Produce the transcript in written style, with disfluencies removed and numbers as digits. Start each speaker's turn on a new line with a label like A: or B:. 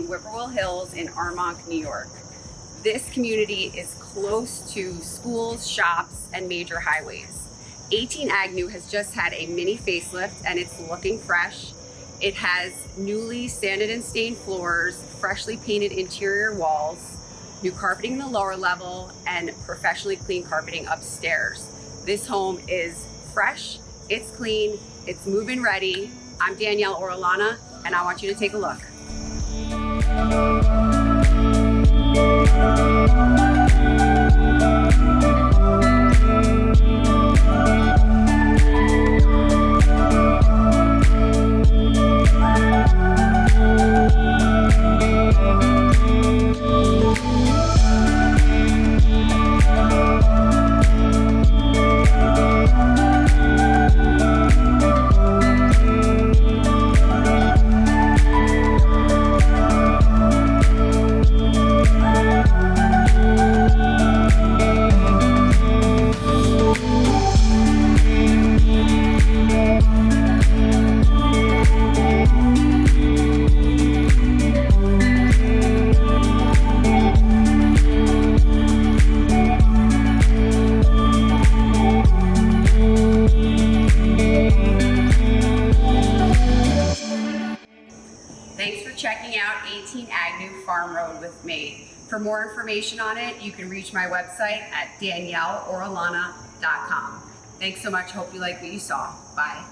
A: in Whippoorwill Hills in Armonk, New York. This community is close to schools, shops, and major highways. 18 Agnew has just had a mini facelift and it's looking fresh. It has newly sanded and stained floors, freshly painted interior walls, new carpeting in the lower level, and professionally clean carpeting upstairs. This home is fresh, it's clean, it's move-in ready. I'm Danielle Orellana, and I want you to take a look. Thanks for checking out 18 Agnew Farm Road with me. For more information on it, you can reach my website at danielleorellana.com. Thanks so much. Hope you like what you saw. Bye.